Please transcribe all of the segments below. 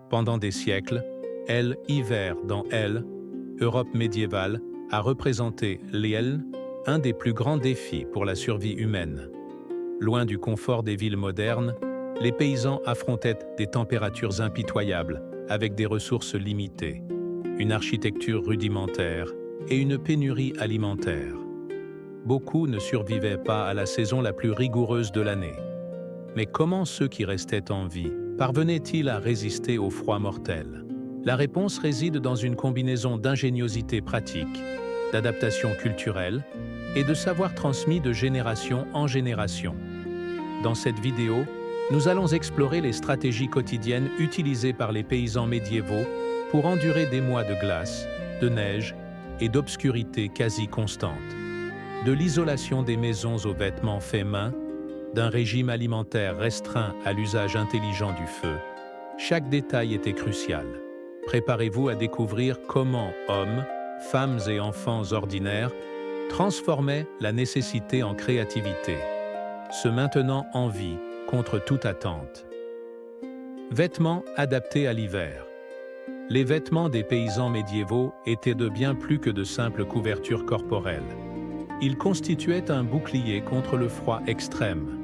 Pendant des siècles, hiver dans Europe médiévale, a représenté un des plus grands défis pour la survie humaine. Loin du confort des villes modernes, les paysans affrontaient des températures impitoyables, avec des ressources limitées, une architecture rudimentaire et une pénurie alimentaire. Beaucoup ne survivaient pas à la saison la plus rigoureuse de l'année. Mais comment ceux qui restaient en vie parvenaient-ils à résister au froid mortel? La réponse réside dans une combinaison d'ingéniosité pratique, d'adaptation culturelle et de savoir transmis de génération en génération. Dans cette vidéo, nous allons explorer les stratégies quotidiennes utilisées par les paysans médiévaux pour endurer des mois de glace, de neige et d'obscurité quasi constante. De l'isolation des maisons aux vêtements faits main, d'un régime alimentaire restreint à l'usage intelligent du feu, chaque détail était crucial. Préparez-vous à découvrir comment hommes, femmes et enfants ordinaires transformaient la nécessité en créativité, se maintenant en vie contre toute attente. Vêtements adaptés à l'hiver. Les vêtements des paysans médiévaux étaient de bien plus que de simples couvertures corporelles. Ils constituaient un bouclier contre le froid extrême.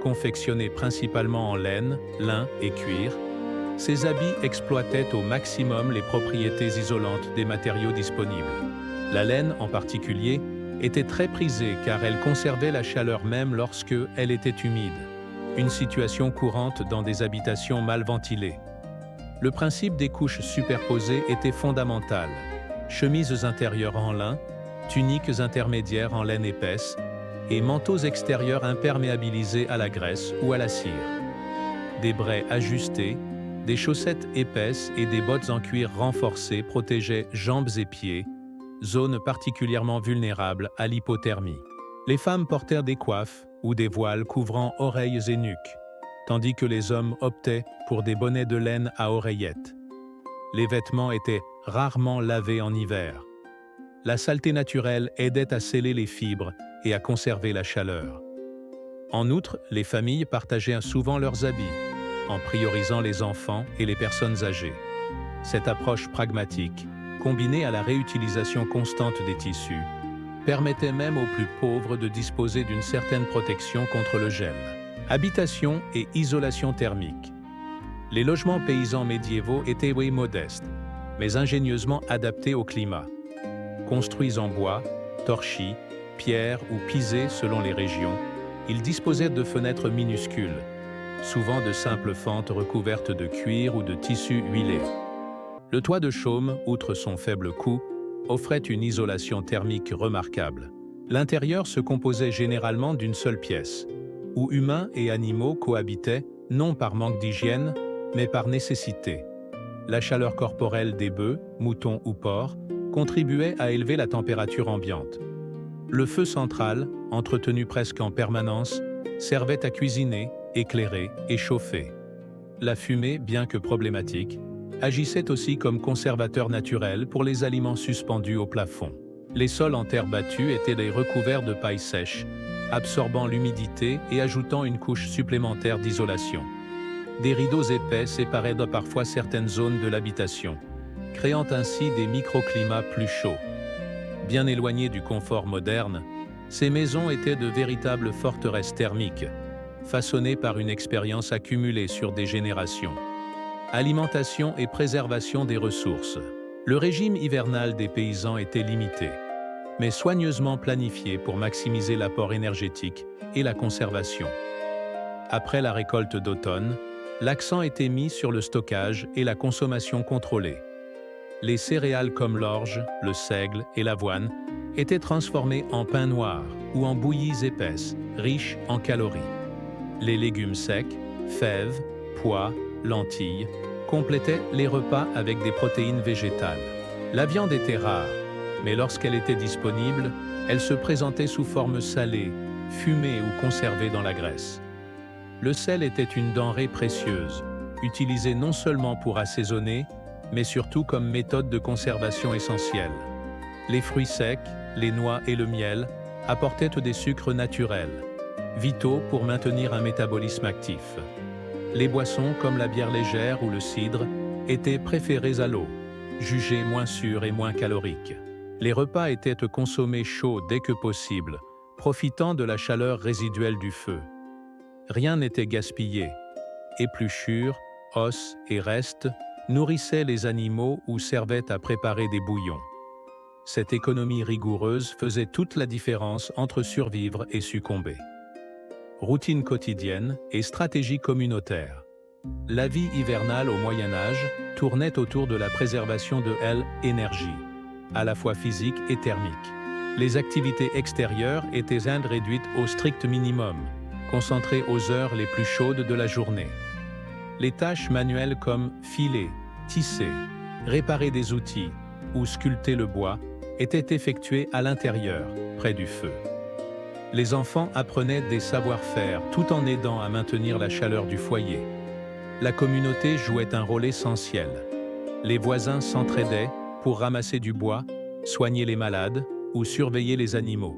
Confectionnés principalement en laine, lin et cuir, ces habits exploitaient au maximum les propriétés isolantes des matériaux disponibles. La laine, en particulier, était très prisée car elle conservait la chaleur même lorsque elle était humide, une situation courante dans des habitations mal ventilées. Le principe des couches superposées était fondamental. Chemises intérieures en lin, tuniques intermédiaires en laine épaisse et manteaux extérieurs imperméabilisés à la graisse ou à la cire. Des braies ajustés, des chaussettes épaisses et des bottes en cuir renforcées protégeaient jambes et pieds, zone particulièrement vulnérable à l'hypothermie. Les femmes portèrent des coiffes ou des voiles couvrant oreilles et nuques, tandis que les hommes optaient pour des bonnets de laine à oreillettes. Les vêtements étaient rarement lavés en hiver. La saleté naturelle aidait à sceller les fibres et à conserver la chaleur. En outre, les familles partageaient souvent leurs habits, en priorisant les enfants et les personnes âgées. Cette approche pragmatique, combinée à la réutilisation constante des tissus, permettait même aux plus pauvres de disposer d'une certaine protection contre le gel. Habitation et isolation thermique. Les logements paysans médiévaux étaient modestes, mais ingénieusement adaptés au climat. Construits en bois, torchis, pierre ou pisés selon les régions, ils disposaient de fenêtres minuscules, souvent de simples fentes recouvertes de cuir ou de tissu huilé. Le toit de chaume, outre son faible coût, offrait une isolation thermique remarquable. L'intérieur se composait généralement d'une seule pièce, où humains et animaux cohabitaient non par manque d'hygiène, mais par nécessité. La chaleur corporelle des bœufs, moutons ou porcs contribuait à élever la température ambiante. Le feu central, entretenu presque en permanence, servait à cuisiner, éclairer et chauffer. La fumée, bien que problématique, agissait aussi comme conservateur naturel pour les aliments suspendus au plafond. Les sols en terre battue étaient recouverts de paille sèche, absorbant l'humidité et ajoutant une couche supplémentaire d'isolation. Des rideaux épais séparaient parfois certaines zones de l'habitation, créant ainsi des microclimats plus chauds. Bien éloignées du confort moderne, ces maisons étaient de véritables forteresses thermiques, façonnées par une expérience accumulée sur des générations. Alimentation et préservation des ressources. Le régime hivernal des paysans était limité, mais soigneusement planifié pour maximiser l'apport énergétique et la conservation. Après la récolte d'automne, l'accent était mis sur le stockage et la consommation contrôlée. Les céréales comme l'orge, le seigle et l'avoine étaient transformées en pain noir ou en bouillies épaisses, riches en calories. Les légumes secs, fèves, pois, lentilles, complétaient les repas avec des protéines végétales. La viande était rare, mais lorsqu'elle était disponible, elle se présentait sous forme salée, fumée ou conservée dans la graisse. Le sel était une denrée précieuse, utilisée non seulement pour assaisonner, mais surtout comme méthode de conservation essentielle. Les fruits secs, les noix et le miel apportaient des sucres naturels, vitaux pour maintenir un métabolisme actif. Les boissons comme la bière légère ou le cidre étaient préférées à l'eau, jugées moins sûres et moins caloriques. Les repas étaient consommés chauds dès que possible, profitant de la chaleur résiduelle du feu. Rien n'était gaspillé. Épluchures, os et restes nourrissaient les animaux ou servaient à préparer des bouillons. Cette économie rigoureuse faisait toute la différence entre survivre et succomber. Routine quotidienne et stratégie communautaire. La vie hivernale au Moyen Âge tournait autour de la préservation de l'énergie, à la fois physique et thermique. Les activités extérieures étaient réduites au strict minimum, concentrées aux heures les plus chaudes de la journée. Les tâches manuelles comme filer, tisser, réparer des outils ou sculpter le bois étaient effectuées à l'intérieur, près du feu. Les enfants apprenaient des savoir-faire tout en aidant à maintenir la chaleur du foyer. La communauté jouait un rôle essentiel. Les voisins s'entraidaient pour ramasser du bois, soigner les malades ou surveiller les animaux.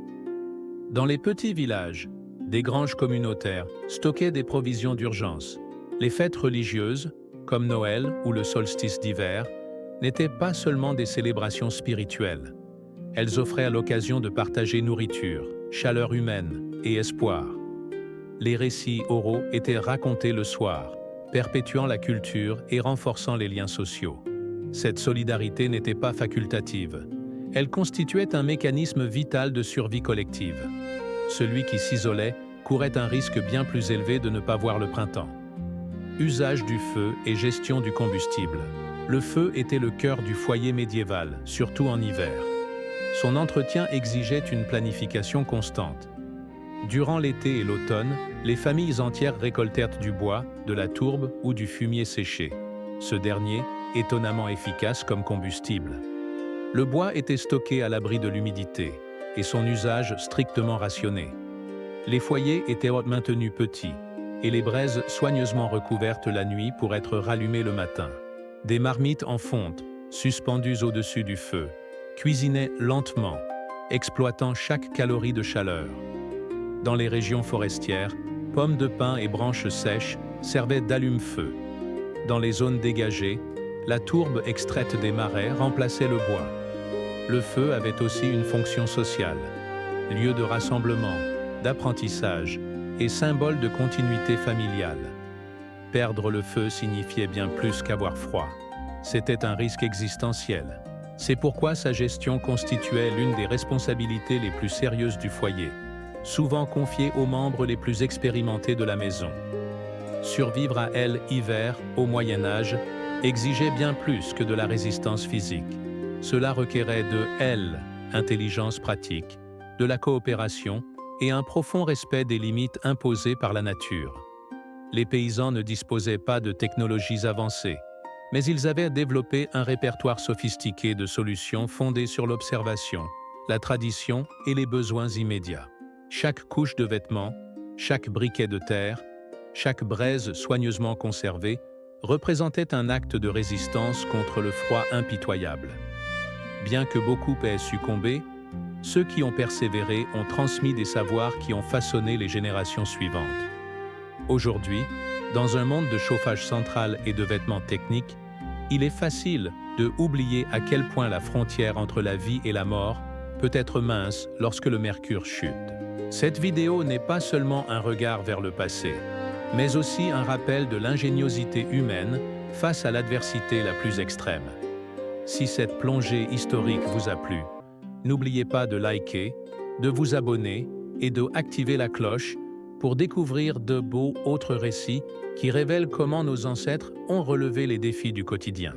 Dans les petits villages, des granges communautaires stockaient des provisions d'urgence. Les fêtes religieuses, comme Noël ou le solstice d'hiver, n'étaient pas seulement des célébrations spirituelles. Elles offraient l'occasion de partager nourriture, chaleur humaine et espoir. Les récits oraux étaient racontés le soir, perpétuant la culture et renforçant les liens sociaux. Cette solidarité n'était pas facultative. Elle constituait un mécanisme vital de survie collective. Celui qui s'isolait courait un risque bien plus élevé de ne pas voir le printemps. Usage du feu et gestion du combustible. Le feu était le cœur du foyer médiéval, surtout en hiver. Son entretien exigeait une planification constante. Durant l'été et l'automne, les familles entières récoltèrent du bois, de la tourbe ou du fumier séché. Ce dernier, étonnamment efficace comme combustible. Le bois était stocké à l'abri de l'humidité et son usage strictement rationné. Les foyers étaient maintenus petits et les braises soigneusement recouvertes la nuit pour être rallumées le matin. Des marmites en fonte, suspendues au-dessus du feu, cuisinaient lentement, exploitant chaque calorie de chaleur. Dans les régions forestières, pommes de pin et branches sèches servaient d'allume-feu. Dans les zones dégagées, la tourbe extraite des marais remplaçait le bois. Le feu avait aussi une fonction sociale, lieu de rassemblement, d'apprentissage et symbole de continuité familiale. Perdre le feu signifiait bien plus qu'avoir froid. C'était un risque existentiel. C'est pourquoi sa gestion constituait l'une des responsabilités les plus sérieuses du foyer, souvent confiée aux membres les plus expérimentés de la maison. Survivre à l'hiver, au Moyen Âge, exigeait bien plus que de la résistance physique. Cela requérait de l'intelligence pratique, de la coopération et un profond respect des limites imposées par la nature. Les paysans ne disposaient pas de technologies avancées, mais ils avaient développé un répertoire sophistiqué de solutions fondées sur l'observation, la tradition et les besoins immédiats. Chaque couche de vêtements, chaque briquet de terre, chaque braise soigneusement conservée représentait un acte de résistance contre le froid impitoyable. Bien que beaucoup aient succombé, ceux qui ont persévéré ont transmis des savoirs qui ont façonné les générations suivantes. Aujourd'hui, dans un monde de chauffage central et de vêtements techniques, il est facile de oublier à quel point la frontière entre la vie et la mort peut être mince lorsque le mercure chute. Cette vidéo n'est pas seulement un regard vers le passé, mais aussi un rappel de l'ingéniosité humaine face à l'adversité la plus extrême. Si cette plongée historique vous a plu, n'oubliez pas de liker, de vous abonner et d'activer la cloche pour découvrir de beaux autres récits qui révèlent comment nos ancêtres ont relevé les défis du quotidien.